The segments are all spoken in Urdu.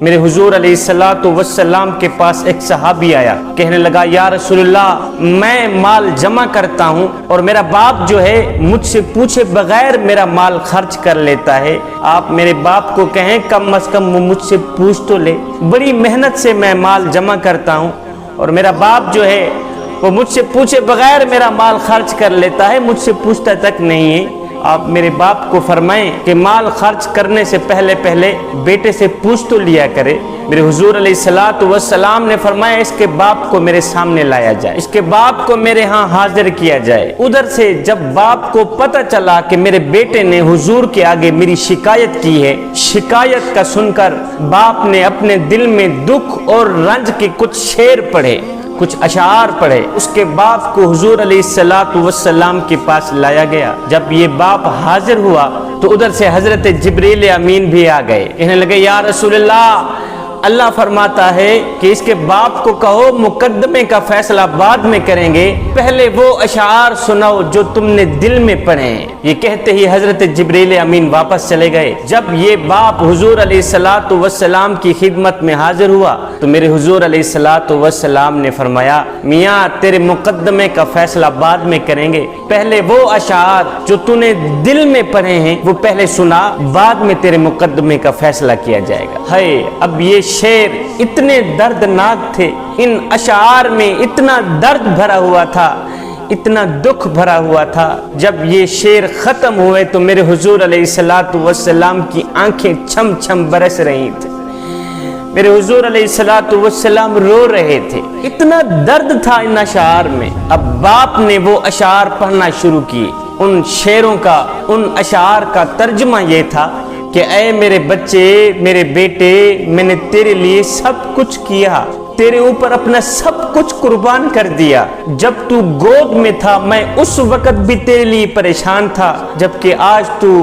میرے حضور علیہ الصلوۃ والسلام کے پاس ایک صحابی آیا، کہنے لگا یا رسول اللہ میں مال جمع کرتا ہوں اور میرا باپ جو ہے مجھ سے پوچھے بغیر میرا مال خرچ کر لیتا ہے، آپ میرے باپ کو کہیں کم از کم وہ مجھ سے پوچھ تو لے، بڑی محنت سے میں مال جمع کرتا ہوں اور میرا باپ جو ہے وہ مجھ سے پوچھے بغیر میرا مال خرچ کر لیتا ہے، مجھ سے پوچھتا تک نہیں ہے۔ آپ میرے باپ کو فرمائیں کہ مال خرچ کرنے سے پہلے بیٹے سے پوچھ تو لیا کرے۔ میرے حضور علیہ الصلوۃ والسلام نے فرمایا اس کے باپ کو میرے سامنے لایا جائے، اس کے باپ کو میرے ہاں حاضر کیا جائے۔ ادھر سے جب باپ کو پتہ چلا کہ میرے بیٹے نے حضور کے آگے میری شکایت کی ہے، شکایت کا سن کر باپ نے اپنے دل میں دکھ اور رنج کے کچھ شعر پڑھے، کچھ اشعار پڑھے۔ اس کے باپ کو حضور علیہ الصلوۃ والسلام کے پاس لایا گیا۔ جب یہ باپ حاضر ہوا تو ادھر سے حضرت جبریل امین بھی آ گئے، کہنے لگے یا رسول اللہ فرماتا ہے کہ اس کے باپ کو کہو مقدمے کا فیصلہ بعد میں کریں گے، پہلے وہ اشعار سناؤ جو تم نے دل میں پڑھے ہیں۔ یہ کہتے ہی حضرت جبریل امین واپس چلے گئے۔ جب یہ باپ حضور علیہ الصلوۃ والسلام کی خدمت میں حاضر ہوا تو میرے حضور علیہ الصلوۃ والسلام نے فرمایا میاں تیرے مقدمے کا فیصلہ بعد میں کریں گے، پہلے وہ اشعار جو تو نے دل میں پڑھے ہیں وہ پہلے سنا، بعد میں تیرے مقدمے کا فیصلہ کیا جائے گا۔ ہے اب یہ شعر اتنے دردناک تھے، ان اشعار میں اتنا درد بھرا ہوا تھا، اتنا دکھ بھرا ہوا تھا۔ جب یہ شعر ختم ہوئے تو میرے حضور علیہ الصلوۃ والسلام کی آنکھیں چھم چھم برس رہی تھیں، میرے حضور علیہ الصلوۃ والسلام رو رہے تھے، اتنا درد تھا ان اشعار میں۔ اب باپ نے وہ اشعار پڑھنا شروع کیے۔ ان شعروں کا، ان اشعار کا ترجمہ یہ تھا کہ اے میرے بچے، میرے بیٹے، میں نے تیرے لیے سب کچھ کیا، تیرے اوپر اپنا سب کچھ قربان کر دیا۔ جب تو گود میں تھا میں اس وقت بھی تیرے لیے پریشان تھا، جبکہ آج تو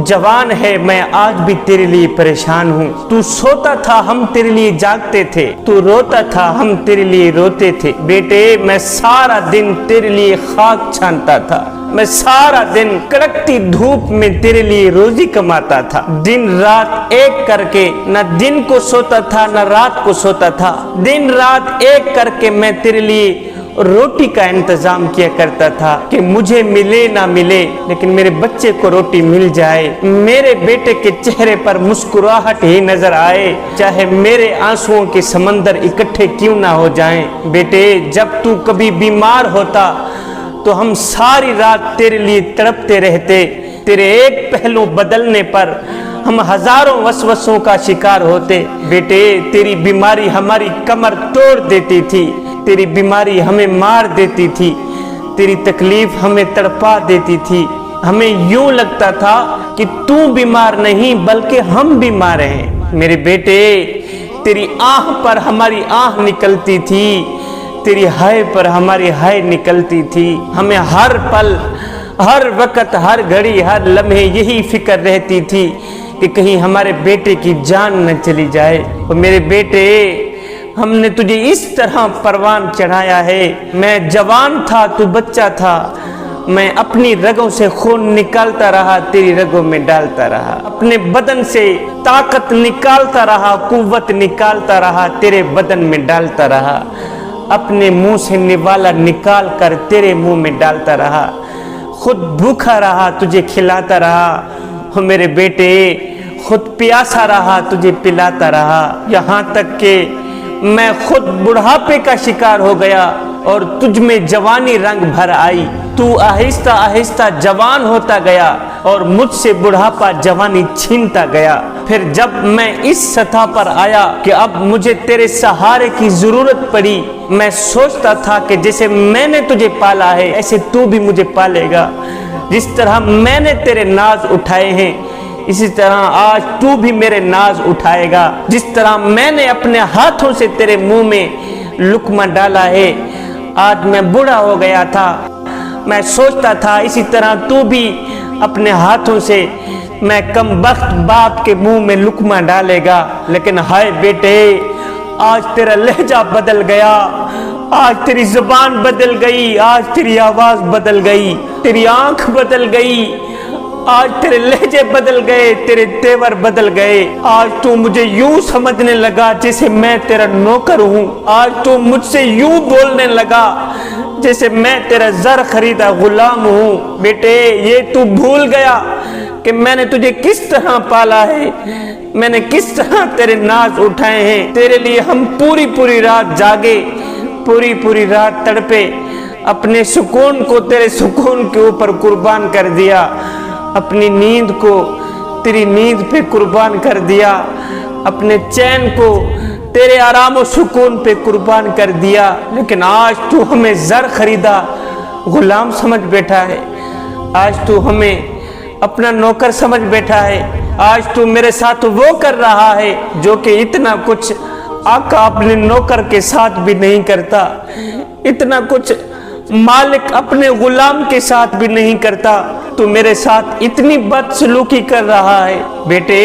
جوان ہے میں آج بھی تیرے لیے پریشان ہوں۔ تو سوتا تھا ہم تیرے لیے جاگتے تھے، تو روتا تھا ہم تیرے لیے روتے تھے۔ بیٹے میں سارا دن تیرے لیے خاک چھانتا تھا، میں سارا دن کڑکتی دھوپ میں تیرے لیے روزی کماتا تھا، دن رات ایک کر کے نہ دن کو سوتا تھا نہ رات کو سوتا تھا، دن رات ایک کر کے میں تیرے لیے روٹی کا انتظام کیا کرتا تھا کہ مجھے ملے نہ ملے لیکن میرے بچے کو روٹی مل جائے، میرے بیٹے کے چہرے پر مسکراہٹ ہی نظر آئے، چاہے میرے آنسوؤں کے سمندر اکٹھے کیوں نہ ہو جائیں۔ بیٹے جب تو کبھی بیمار ہوتا تو ہم ساری رات تیرے لیے تڑپتے رہتے، تیرے ایک پہلو بدلنے پر ہم ہزاروں وسوسوں کا شکار ہوتے۔ بیٹے تیری بیماری ہماری کمر توڑ دیتی تھی، تیری بیماری ہمیں مار دیتی تھی، تیری تکلیف ہمیں تڑپا دیتی تھی، ہمیں یوں لگتا تھا کہ تو بیمار نہیں بلکہ ہم بیمار ہیں۔ میرے بیٹے تیری آہ پر ہماری آہ نکلتی تھی، تیری ہائے پر ہماری ہائے نکلتی تھی، ہمیں ہر پل، ہر وقت، ہر گھڑی، ہر لمحے یہی فکر رہتی تھی کہ کہیں ہمارے بیٹے کی جان نہ چلی جائے۔ اور میرے بیٹے ہم نے تجھے اس طرح پروان چڑھایا ہے، میں جوان تھا تو بچہ تھا، میں اپنی رگوں سے خون نکالتا رہا، تیری رگوں میں ڈالتا رہا، اپنے بدن سے طاقت نکالتا رہا، قوت نکالتا رہا، تیرے بدن میں ڈالتا رہا، اپنے منہ سے نوالا نکال کر تیرے منہ میں ڈالتا رہا، خود بھوکا رہا تجھے کھلاتا رہا، اور میرے بیٹے خود پیاسا رہا تجھے پلاتا رہا، یہاں تک کہ میں خود بڑھاپے کا شکار ہو گیا اور تجھ میں جوانی رنگ بھر آئی، تو آہستہ آہستہ جوان ہوتا گیا اور مجھ سے بڑھاپا جوانی چھینتا گیا۔ پھر جب میں اس سطح پر آیا کہ اب مجھے تیرے سہارے کی ضرورت پڑی، میں سوچتا تھا کہ جیسے میں نے تجھے پالا ہے ایسے تو بھی مجھے پالے گا، جس طرح میں نے تیرے ناز اٹھائے ہیں اسی طرح آج تو بھی میرے ناز اٹھائے گا، جس طرح میں نے اپنے ہاتھوں سے تیرے منہ میں لقمہ ڈالا ہے۔ آج میں بوڑھا ہو گیا تھا، میں سوچتا تھا اسی طرح تو بھی اپنے ہاتھوں سے میں کم بخت باپ کے منہ میں لقمہ ڈالے گا، لیکن ہائے بیٹے آج تیرا لہجہ بدل گیا، آج تیری زبان بدل گئی، آج تیری آواز بدل گئی، تیری آنکھ بدل گئی، آج تیرے لہجے بدل گئے، تیرے تیور بدل گئے، آج تو مجھے یوں سمجھنے لگا جیسے میں تیرا نوکر ہوں، آج تو مجھ سے یوں بولنے لگا جیسے میں تیرا زر خریدا غلام ہوں۔ بیٹے یہ تو بھول گیا کہ میں نے تجھے کس طرح پالا ہے، میں نے کس طرح تیرے ناز اٹھائے ہیں، تیرے لیے ہم پوری رات جاگے، پوری رات تڑپے، اپنے سکون کو تیرے سکون کے اوپر قربان کر دیا، اپنی نیند کو تیری نیند پہ قربان کر دیا، اپنے چین کو تیرے آرام و سکون پہ قربان کر دیا، لیکن آج تو ہمیں زر خریدا غلام سمجھ بیٹھا ہے، آج تو ہمیں اپنا نوکر سمجھ بیٹھا ہے، آج تو میرے ساتھ وہ کر رہا ہے جو کہ اتنا کچھ آقا اپنے نوکر کے ساتھ بھی نہیں کرتا، اتنا کچھ مالک اپنے غلام کے ساتھ بھی نہیں کرتا، تو میرے ساتھ اتنی بدسلوکی کر رہا ہے۔ بیٹے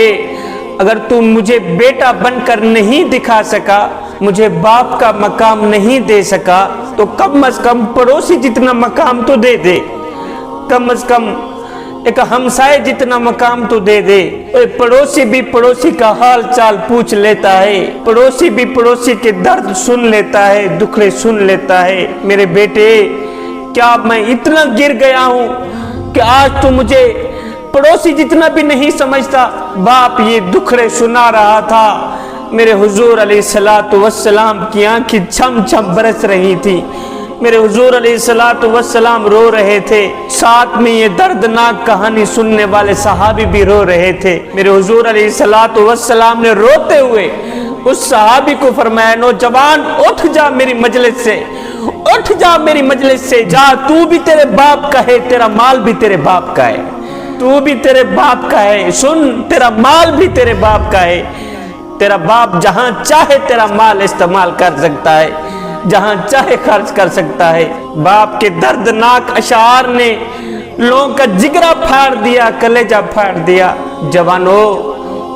اگر تو مجھے بیٹا بن کر نہیں دکھا سکا، مجھے باپ کا مقام نہیں دے سکا، تو کم از کم پڑوسی جتنا مقام تو دے دے، کم از کم ایک ہمسائے جتنا مقام تو دے دے۔ پڑوسی بھی پڑوسی کا حال چال پوچھ لیتا ہے، پڑوسی بھی پڑوسی کے درد سن لیتا ہے، دکھڑے سن لیتا ہے۔ میرے بیٹے کیا میں اتنا گر گیا ہوں کہ آج تو مجھے پڑوسی جتنا بھی نہیں سمجھتا؟ باپ یہ دکھڑے سنا رہا تھا، میرے حضور علیہ السلام کی آنکھیں چھم چھم برس رہی تھی، میرے حضور علیہ السلام رو رہے تھے، ساتھ میں یہ دردناک کہانی سننے والے صحابی بھی رو رہے تھے۔ میرے حضور علیہ السلام نے روتے ہوئے اس صحابی کو فرمایا، نوجوان اٹھ جا میری مجلس سے، اٹھ جا میری مجلس سے، جا تو بھی تیرے باپ کا ہے، تیرا مال بھی تیرے باپ کا ہے، تو بھی تیرے باپ کا ہے، سن تیرا مال بھی تیرے باپ کا ہے، تیرا باپ جہاں چاہے تیرا مال استعمال کر سکتا ہے، جہاں چاہے خرچ کر سکتا ہے۔ باپ کے دردناک اشعار نے لوگوں کا جگرہ پھاڑ دیا، کلیجہ پھاڑ دیا۔ جوانو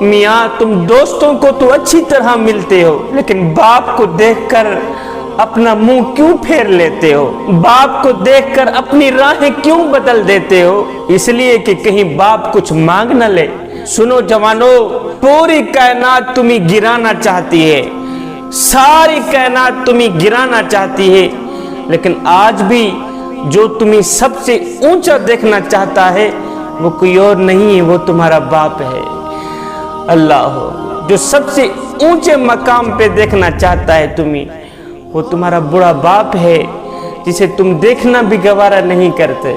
میاں تم دوستوں کو تو اچھی طرح ملتے ہو، لیکن باپ کو دیکھ کر اپنا منہ کیوں پھیر لیتے ہو؟ باپ کو دیکھ کر اپنی راہیں کیوں بدل دیتے ہو؟ اس لیے کہ کہیں باپ کچھ مانگ نہ لے۔ سنو جوانو، پوری کائنات تمہیں گرانا چاہتی ہے، ساری کائنات تمہیں گرانا چاہتی ہے، لیکن آج بھی جو تمہیں سب سے اونچا دیکھنا چاہتا ہے وہ کوئی اور نہیں ہے، وہ تمہارا باپ ہے۔ اللہ ہو، جو سب سے اونچے مقام پہ دیکھنا چاہتا ہے تمہیں، وہ تمہارا بڑا باپ ہے، جسے تم دیکھنا بھی گوارا نہیں کرتے۔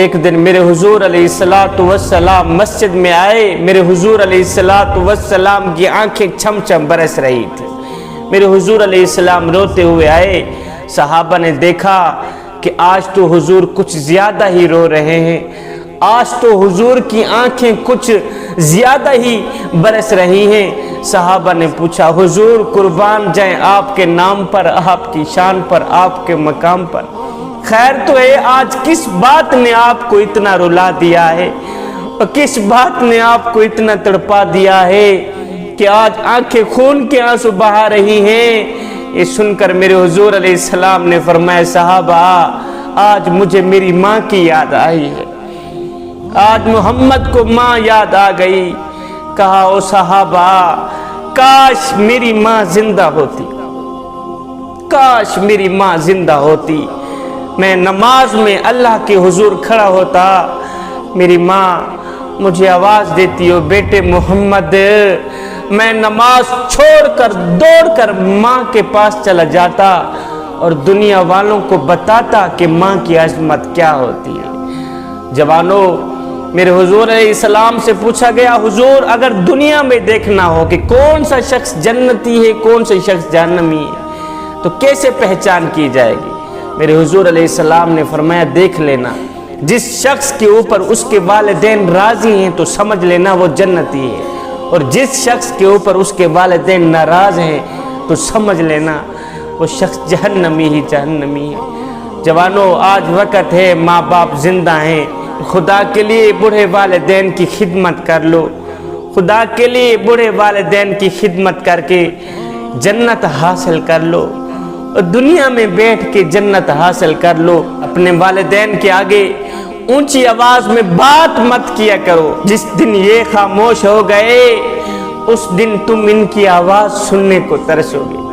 ایک دن میرے حضور علیہ السلام مسجد میں آئے، میرے حضور علیہ السلام کی آنکھیں چھم چھم برس رہی تھی، میرے حضور علیہ السلام روتے ہوئے آئے۔ صحابہ نے دیکھا کہ آج تو حضور کچھ زیادہ ہی رو رہے ہیں، آج تو حضور کی آنکھیں کچھ زیادہ ہی برس رہی ہیں۔ صحابہ نے پوچھا، حضور قربان جائیں آپ کے نام پر، آپ کی شان پر، آپ کے مقام پر، خیر تو ہے آج کس بات نے آپ کو اتنا رلا دیا ہے، اور کس بات نے آپ کو اتنا تڑپا دیا ہے کہ آج آنکھیں خون کے آنسو بہا رہی ہیں؟ یہ سن کر میرے حضور علیہ السلام نے فرمایا، صحابہ آج مجھے میری ماں کی یاد آئی ہے، آج محمد کو ماں یاد آ گئی۔ کہا، او صحابہ کاش میری ماں زندہ ہوتی، کاش میری ماں زندہ ہوتی، میں نماز میں اللہ کے حضور کھڑا ہوتا، میری ماں مجھے آواز دیتی ہو، بیٹے محمد، میں نماز چھوڑ کر دوڑ کر ماں کے پاس چلا جاتا اور دنیا والوں کو بتاتا کہ ماں کی عظمت کیا ہوتی ہے۔ جوانوں، میرے حضور علیہ السلام سے پوچھا گیا، حضور اگر دنیا میں دیکھنا ہو کہ کون سا شخص جنتی ہے کون سا شخص جہنمی ہے تو کیسے پہچان کی جائے گی؟ میرے حضور علیہ السلام نے فرمایا، دیکھ لینا، جس شخص کے اوپر اس کے والدین راضی ہیں تو سمجھ لینا وہ جنتی ہے، اور جس شخص کے اوپر اس کے والدین ناراض ہیں تو سمجھ لینا وہ شخص جہنمی ہی جہنمی ہے۔ جوانوں، آج وقت ہے، ماں باپ زندہ ہیں، خدا کے لیے بوڑھے والدین کی خدمت کر لو، خدا کے لیے بوڑھے والدین کی خدمت کر کے جنت حاصل کر لو، اور دنیا میں بیٹھ کے جنت حاصل کر لو۔ اپنے والدین کے آگے اونچی آواز میں بات مت کیا کرو، جس دن یہ خاموش ہو گئے اس دن تم ان کی آواز سننے کو ترسو گے۔